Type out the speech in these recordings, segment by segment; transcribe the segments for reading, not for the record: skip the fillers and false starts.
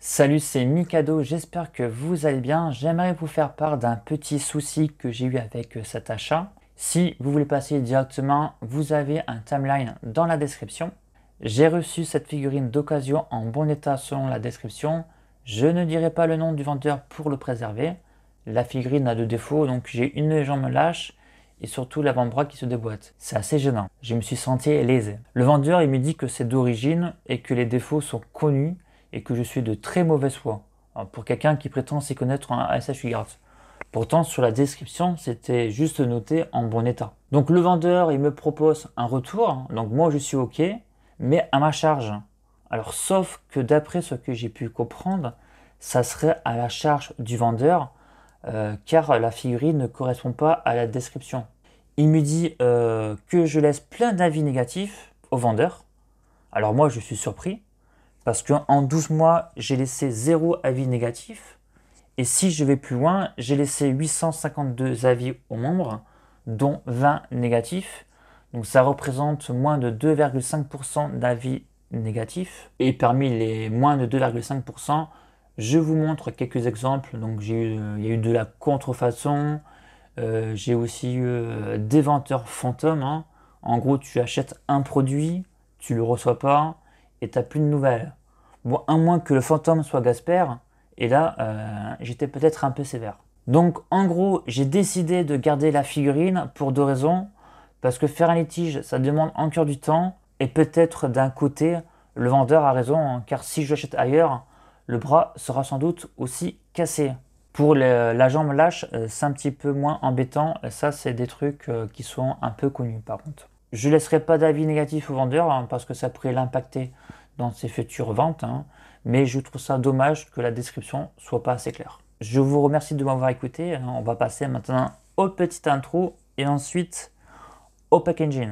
Salut, c'est Mikado, j'espère que vous allez bien. J'aimerais vous faire part d'un petit souci que j'ai eu avec cet achat. Si vous voulez passer directement, vous avez un timeline dans la description. J'ai reçu cette figurine d'occasion en bon état selon la description. Je ne dirai pas le nom du vendeur pour le préserver. La figurine a deux défauts, donc j'ai une jambe lâche et surtout l'avant-bras qui se déboîte. C'est assez gênant. Je me suis senti lésé. Le vendeur, il me dit que c'est d'origine et que les défauts sont connus et que je suis de très mauvaise foi. Alors, pour quelqu'un qui prétend s'y connaître en ASH Figuarts. Pourtant, sur la description, c'était juste noté en bon état. Donc le vendeur, il me propose un retour. Donc moi, je suis OK, mais à ma charge. Alors, sauf que d'après ce que j'ai pu comprendre, ça serait à la charge du vendeur, car la figurine ne correspond pas à la description. Il me dit que je laisse plein d'avis négatifs au vendeur. Alors moi, je suis surpris. Parce qu'en 12 mois, j'ai laissé 0 avis négatif. Et si je vais plus loin, j'ai laissé 852 avis aux membres, dont 20 négatifs. Donc ça représente moins de 2,5% d'avis négatifs. Et parmi les moins de 2,5%, je vous montre quelques exemples. Donc il y a eu de la contrefaçon, j'ai aussi eu des venteurs fantômes, hein. En gros, tu achètes un produit, tu le reçois pas et tu n'as plus de nouvelles. Bon, à moins que le fantôme soit Gasper, et là, j'étais peut-être un peu sévère. Donc, en gros, j'ai décidé de garder la figurine pour deux raisons. Parce que faire un litige, ça demande encore du temps. Et peut-être d'un côté, le vendeur a raison, hein, car si je l'achète ailleurs, le bras sera sans doute aussi cassé. Pour la jambe lâche, c'est un petit peu moins embêtant. Ça, c'est des trucs qui sont un peu connus par contre. Je ne laisserai pas d'avis négatif au vendeur, hein, parce que ça pourrait l'impacter dans ses futures ventes, hein, mais je trouve ça dommage que la description soit pas assez claire. Je vous remercie de m'avoir écouté. On va passer maintenant au petit intro et ensuite au packaging.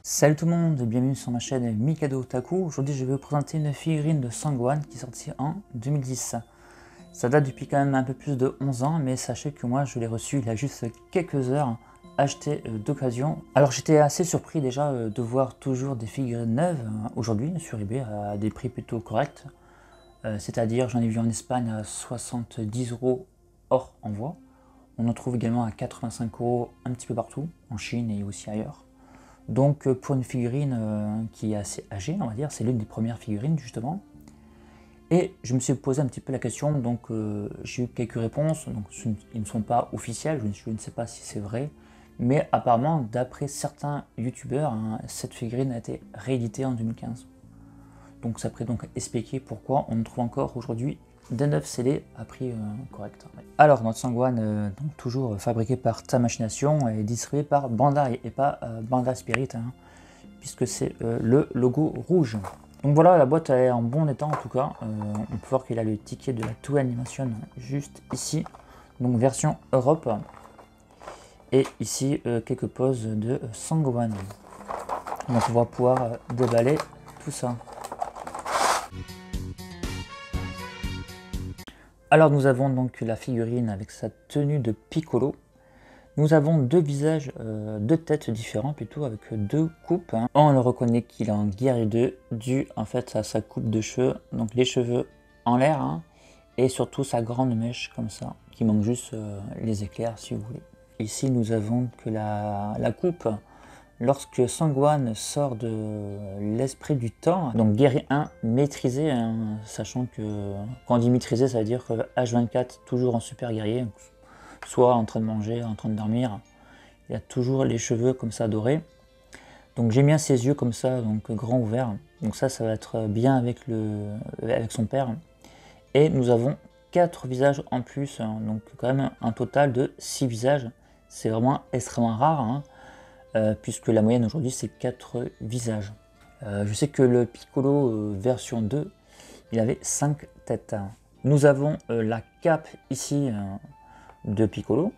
Salut tout le monde, bienvenue sur ma chaîne Mikado Otaku. Aujourd'hui je vais vous présenter une figurine de Sangwan qui est sortie en 2010. Ça date depuis quand même un peu plus de 11 ans, mais sachez que moi je l'ai reçu il y a juste quelques heures, acheté d'occasion. Alors j'étais assez surpris déjà de voir toujours des figurines neuves aujourd'hui sur eBay à des prix plutôt corrects. C'est-à-dire j'en ai vu en Espagne à 70 € hors envoi. On en trouve également à 85 € un petit peu partout, en Chine et aussi ailleurs. Donc pour une figurine qui est assez âgée, on va dire, c'est l'une des premières figurines justement. Et je me suis posé un petit peu la question, donc j'ai eu quelques réponses, donc ils ne sont pas officiels, je ne sais pas si c'est vrai, mais apparemment d'après certains youtubeurs, hein, cette figurine a été rééditée en 2015. Donc ça pourrait donc expliquer pourquoi on trouve encore aujourd'hui des 9 CD à prix correct. Alors notre Sangwan, donc toujours fabriqué par Ta Machination et distribué par Bandai et pas Bandai Spirit, hein, puisque c'est le logo rouge. Donc voilà, la boîte elle est en bon état en tout cas. On peut voir qu'il a le ticket de la Toei Animation juste ici, donc version Europe. Et ici quelques poses de Sangwan. Donc on va pouvoir déballer tout ça. Alors nous avons donc la figurine avec sa tenue de Piccolo. Nous avons deux visages, deux têtes différents plutôt, avec deux coupes, hein. On le reconnaît qu'il est en guerrier 2, dû en fait à sa coupe de cheveux, donc les cheveux en l'air, hein, et surtout sa grande mèche comme ça, qui manque juste les éclairs si vous voulez. Ici nous avons que la coupe, lorsque Sangwan sort de l'esprit du temps, donc guerrier 1 maîtrisé, hein, sachant que quand on dit maîtrisé, ça veut dire que H24 toujours en super guerrier, soit en train de manger, en train de dormir, il a toujours les cheveux comme ça dorés. Donc j'aime bien ses yeux comme ça, donc grands ouverts. Donc ça va être bien avec son père. Et nous avons 4 visages en plus, hein, donc quand même un total de 6 visages. C'est vraiment extrêmement rare, hein. Puisque la moyenne aujourd'hui c'est 4 visages. Je sais que le Piccolo version 2, il avait 5 têtes. Nous avons la cape ici de Piccolo,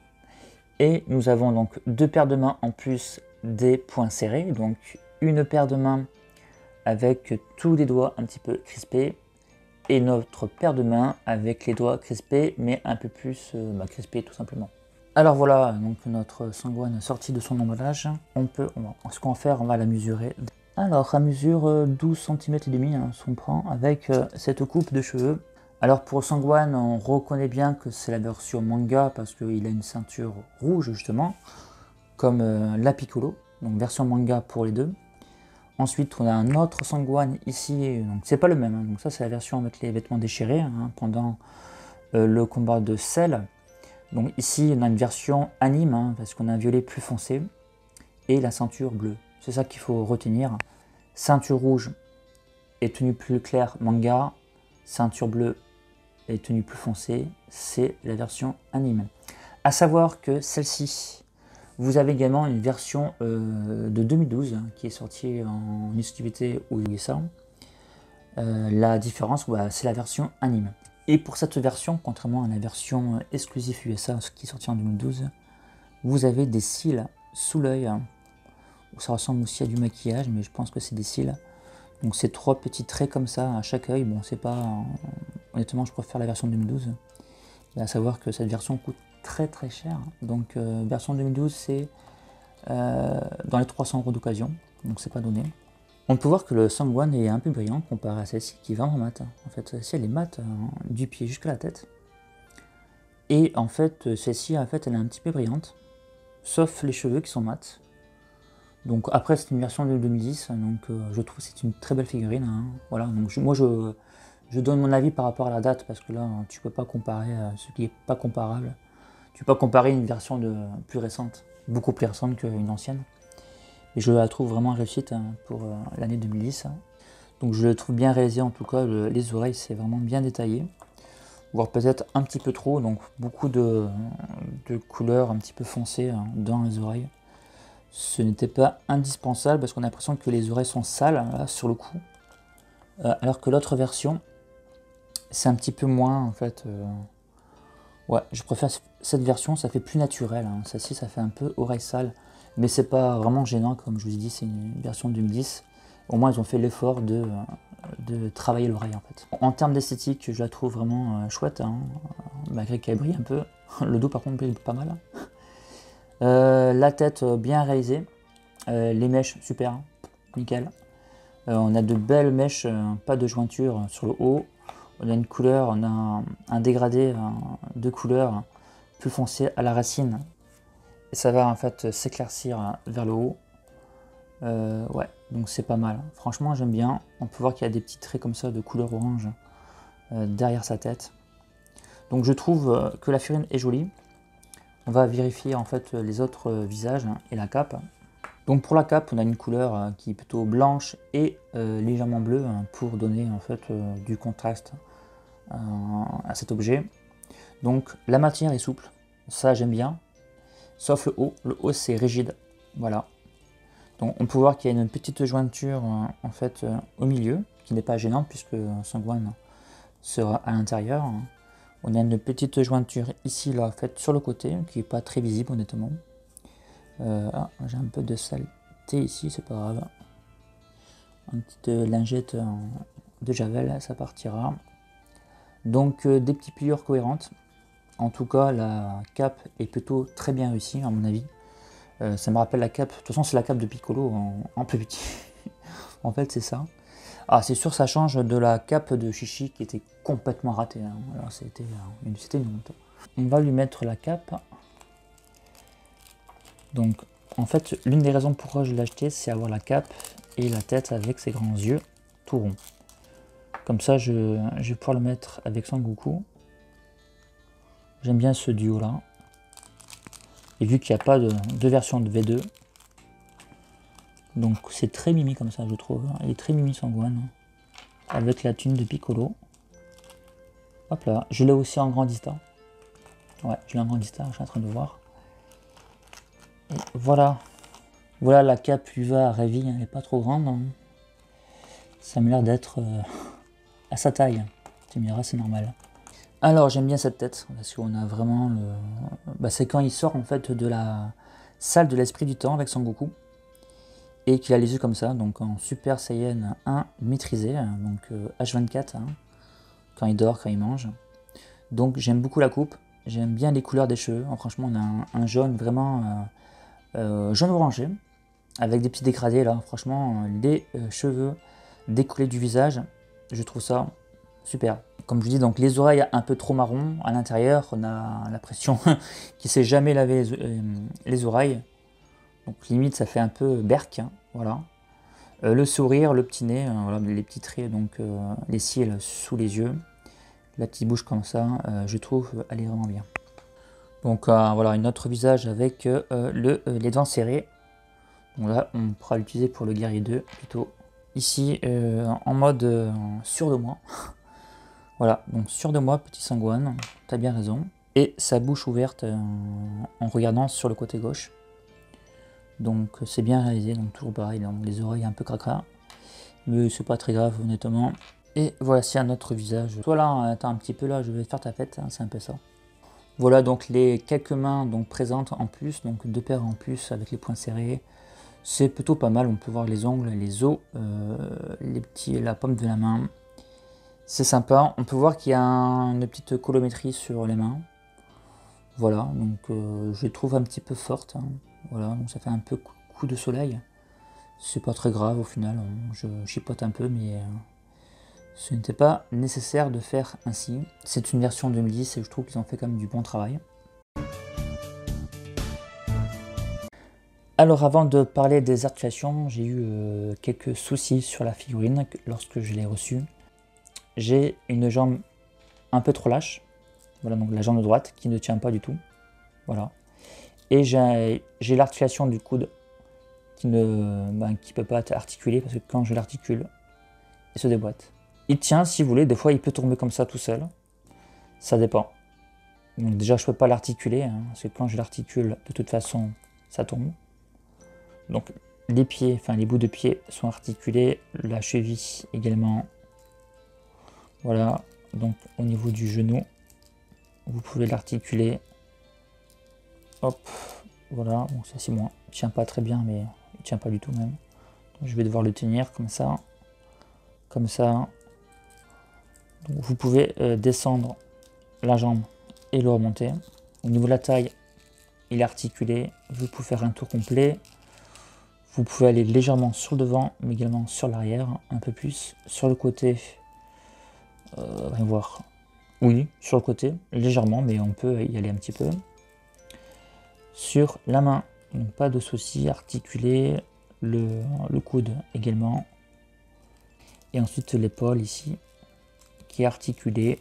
Et nous avons donc deux paires de mains en plus des poings serrés. Donc une paire de mains avec tous les doigts un petit peu crispés. Et notre paire de mains avec les doigts crispés, mais un peu plus crispés tout simplement. Alors voilà, donc notre Sangwan sorti de son emballage. Ce qu'on va faire, on va la mesurer. Alors, elle mesure 12 cm et demi, hein, si on prend, avec cette coupe de cheveux. Alors pour Sangwan, on reconnaît bien que c'est la version manga parce qu'il a une ceinture rouge justement, comme la Piccolo, donc version manga pour les deux. Ensuite, on a un autre Sangwan ici, donc c'est pas le même, hein, donc ça c'est la version avec les vêtements déchirés hein, pendant le combat de Cell. Donc ici, on a une version anime, hein, parce qu'on a un violet plus foncé, et la ceinture bleue. C'est ça qu'il faut retenir. Ceinture rouge et tenue plus claire manga, ceinture bleue et tenue plus foncée, c'est la version anime. A savoir que celle-ci, vous avez également une version de 2012 hein, qui est sortie en exclusivité aux USA. La différence, c'est la version anime. Et pour cette version, contrairement à la version exclusive USA qui est sortie en 2012, vous avez des cils sous l'œil. Ça ressemble aussi à du maquillage, mais je pense que c'est des cils. Donc c'est 3 petits traits comme ça à chaque œil. Bon, c'est pas... honnêtement, je préfère la version 2012. Et à savoir que cette version coûte très très cher. Donc version 2012, c'est dans les 300 € d'occasion. Donc c'est pas donné. On peut voir que le Sangwan est un peu brillant comparé à celle-ci qui est vraiment mat. En fait, celle-ci elle est mat du pied jusqu'à la tête. Et en fait, celle-ci en fait, elle est un petit peu brillante, sauf les cheveux qui sont mat. Donc après c'est une version de 2010, donc je trouve que c'est une très belle figurine. Hein. Voilà, donc moi je donne mon avis par rapport à la date parce que là tu peux pas comparer ce qui est pas comparable. Tu peux pas comparer une version plus récente, beaucoup plus récente qu'une ancienne. Et je la trouve vraiment réussite hein, pour l'année 2010. Hein. Donc je le trouve bien réalisé en tout cas, les oreilles c'est vraiment bien détaillé. Voire peut-être un petit peu trop, donc beaucoup de couleurs un petit peu foncées hein, dans les oreilles. Ce n'était pas indispensable parce qu'on a l'impression que les oreilles sont sales là, sur le coup. Alors que l'autre version, c'est un petit peu moins en fait. Ouais, je préfère cette version, ça fait plus naturel. Hein. Celle-ci, ça fait un peu oreille sale. Mais c'est pas vraiment gênant, comme je vous ai dit, c'est une version de 2010. Au moins, ils ont fait l'effort de travailler l'oreille en fait. En termes d'esthétique, je la trouve vraiment chouette, hein, malgré qu'elle brille un peu. Le dos, par contre, brille pas mal. La tête bien réalisée. Les mèches, super, nickel. On a de belles mèches, pas de jointure sur le haut. On a une couleur, on a un dégradé de couleur plus foncé à la racine. Et ça va en fait s'éclaircir vers le haut. Ouais, donc c'est pas mal. Franchement, j'aime bien. On peut voir qu'il y a des petits traits comme ça de couleur orange derrière sa tête. Donc je trouve que la figurine est jolie. On va vérifier en fait les autres visages et la cape. Donc pour la cape, on a une couleur qui est plutôt blanche et légèrement bleue pour donner en fait du contraste à cet objet. Donc la matière est souple, ça j'aime bien, sauf le haut. Le haut c'est rigide, voilà. Donc on peut voir qu'il y a une petite jointure en fait au milieu, qui n'est pas gênante puisque Sangwan sera à l'intérieur. On a une petite jointure ici là, faite sur le côté, qui n'est pas très visible honnêtement. J'ai un peu de saleté ici, c'est pas grave. Une petite lingette de javel, ça partira. Donc des petites pliures cohérentes. En tout cas, la cape est plutôt très bien réussie à mon avis. Ça me rappelle la cape, de toute façon c'est la cape de Piccolo en plus petit. En fait c'est ça. Ah c'est sûr ça change de la cape de Chichi qui était complètement ratée. Hein. Alors c'était une honte. On va lui mettre la cape. Donc en fait l'une des raisons pourquoi je l'ai acheté c'est avoir la cape et la tête avec ses grands yeux tout ronds. Comme ça je vais pouvoir le mettre avec Sangoku. J'aime bien ce duo là. Et vu qu'il n'y a pas de version de V2, donc c'est très mimi comme ça je trouve. Il est très mimi Sangwan. Avec la thune de Piccolo. Hop là, je l'ai aussi en grandista. Ouais, je l'ai en grandista, je suis en train de voir. Et voilà. Voilà la cape lui va à Ravi, elle n'est pas trop grande. Hein. Ça me l'air d'être à sa taille. Tu me diras, c'est normal. Alors j'aime bien cette tête, parce qu'on a vraiment le... c'est quand il sort en fait de la salle de l'esprit du temps avec Son Goku, et qu'il a les yeux comme ça, donc en Super Saiyan 1 maîtrisé, donc H24, hein, quand il dort, quand il mange. Donc j'aime beaucoup la coupe, j'aime bien les couleurs des cheveux. Franchement on a un jaune vraiment jaune orangé, avec des petits dégradés là. Franchement les cheveux décollés du visage, je trouve ça super. Comme je vous dis, donc les oreilles un peu trop marron à l'intérieur, on a l'impression qu'il ne sait jamais laver les oreilles. Donc limite ça fait un peu berk, hein, voilà. Le sourire, le petit nez, voilà, les petits traits, donc les cils sous les yeux, la petite bouche comme ça, je trouve elle est vraiment bien. Donc voilà, un autre visage avec les dents serrées. Donc là on pourra l'utiliser pour le guerrier 2 plutôt. Ici en mode sûr de moi. Voilà, donc sûr de moi, petit Sangwan, t'as bien raison. Et sa bouche ouverte en regardant sur le côté gauche. Donc c'est bien réalisé, donc toujours pareil, donc, les oreilles un peu cracra. Mais c'est pas très grave honnêtement. Et voici un autre visage. Toi là, attends un petit peu là, je vais faire ta fête, hein, c'est un peu ça. Voilà donc les quelques mains donc présentes en plus, donc 2 paires en plus avec les poings serrés. C'est plutôt pas mal, on peut voir les ongles, les os, la paume de la main. C'est sympa, on peut voir qu'il y a une petite colométrie sur les mains. Voilà, donc je les trouve un petit peu forte, hein. Voilà, donc ça fait un peu coup de soleil. C'est pas très grave au final, je chipote un peu, mais ce n'était pas nécessaire de faire ainsi. C'est une version 2010 et je trouve qu'ils ont fait quand même du bon travail. Alors avant de parler des articulations, j'ai eu quelques soucis sur la figurine lorsque je l'ai reçue. J'ai une jambe un peu trop lâche, voilà donc la jambe droite qui ne tient pas du tout, voilà. Et j'ai l'articulation du coude qui ne peut pas être articulée parce que quand je l'articule, il se déboîte. Il tient si vous voulez, des fois il peut tomber comme ça tout seul, ça dépend. Donc déjà je peux pas l'articuler, hein, parce que quand je l'articule de toute façon ça tombe. Donc les pieds, enfin les bouts de pied sont articulés, la cheville également. Voilà, donc au niveau du genou, vous pouvez l'articuler. Hop, voilà, bon ça c'est moins. Il tient pas très bien, mais il tient pas du tout même. Donc, je vais devoir le tenir comme ça. Comme ça. Donc, vous pouvez descendre la jambe et le remonter. Au niveau de la taille, il est articulé. Vous pouvez faire un tour complet. Vous pouvez aller légèrement sur le devant, mais également sur l'arrière, un peu plus. Sur le côté, on va voir. Oui, sur le côté, légèrement, mais on peut y aller un petit peu. Sur la main, donc pas de souci, articulé, le coude également. Et ensuite l'épaule ici, qui est articulée.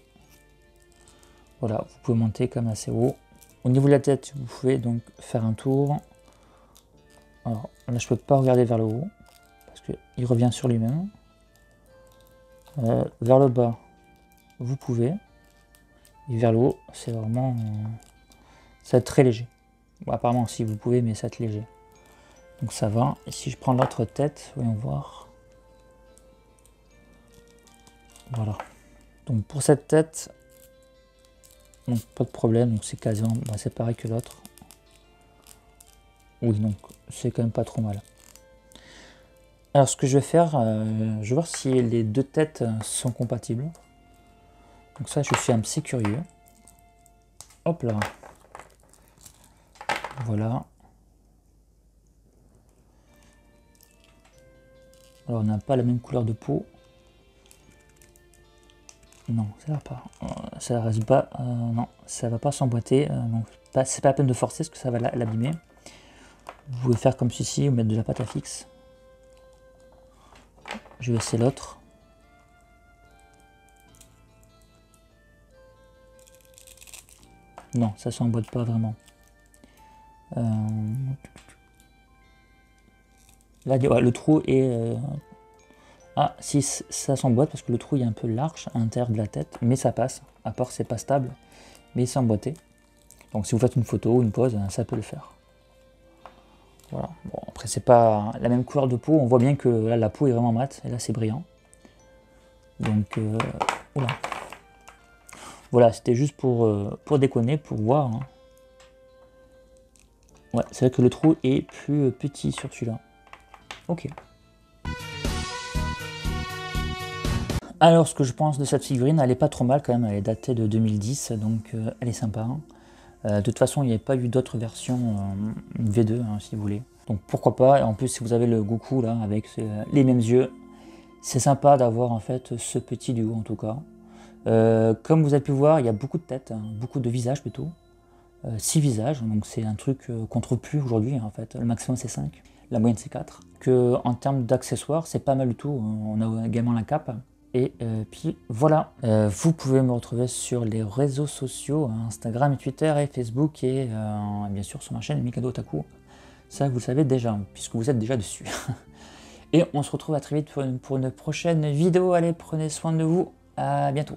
Voilà, vous pouvez monter comme assez haut. Au niveau de la tête, vous pouvez donc faire un tour. Alors là, je peux pas regarder vers le haut, parce qu'il revient sur lui-même. Vers le bas, vous pouvez. Et vers le haut, c'est vraiment... ça va être très léger. Bon, apparemment, si vous pouvez, mais ça va être léger. Donc ça va. Et si je prends l'autre tête, voyons voir. Voilà. Donc pour cette tête, donc pas de problème. Donc c'est quasiment, c'est pareil que l'autre. Oui, donc c'est quand même pas trop mal. Alors ce que je vais faire, je vais voir si les deux têtes sont compatibles. Donc ça, je suis un petit curieux. Hop là. Voilà. Alors on n'a pas la même couleur de peau. Non, ça va pas. Ça reste pas. Non, ça va pas s'emboîter. Donc c'est pas la peine de forcer parce que ça va l'abîmer. Vous pouvez faire comme ceci ou mettre de la pâte à fixe. Je vais essayer l'autre. Non, ça s'emboîte pas vraiment. Là, ouais, le trou est... Ah, si, ça s'emboîte parce que le trou est un peu large à l'intérieur de la tête, mais ça passe. À part, c'est pas stable, mais c'est emboîté. Donc, si vous faites une photo ou une pose, ça peut le faire. Voilà. Bon, après, c'est pas la même couleur de peau. On voit bien que là, la peau est vraiment mate et là, c'est brillant. Donc, oula. Voilà, c'était juste pour déconner, pour voir. Hein. Ouais, c'est vrai que le trou est plus petit sur celui-là. Ok. Alors, ce que je pense de cette figurine, elle est pas trop mal quand même, elle est datée de 2010, donc elle est sympa. De toute façon, il n'y avait pas eu d'autres versions V2, hein, si vous voulez. Donc pourquoi pas, et en plus si vous avez le Goku là, avec les mêmes yeux, c'est sympa d'avoir en fait ce petit duo en tout cas. Comme vous avez pu voir, il y a beaucoup de têtes, hein, beaucoup de visages plutôt. 6 visages, donc c'est un truc qu'on trouve plus aujourd'hui en fait. Le maximum c'est 5, la moyenne c'est 4. Que en termes d'accessoires, c'est pas mal du tout. On a également la cape. Et puis voilà, vous pouvez me retrouver sur les réseaux sociaux, Instagram, Twitter et Facebook, et bien sûr sur ma chaîne Mikado Otaku. Ça vous le savez déjà, puisque vous êtes déjà dessus. Et on se retrouve à très vite pour une prochaine vidéo. Allez, prenez soin de vous, à bientôt.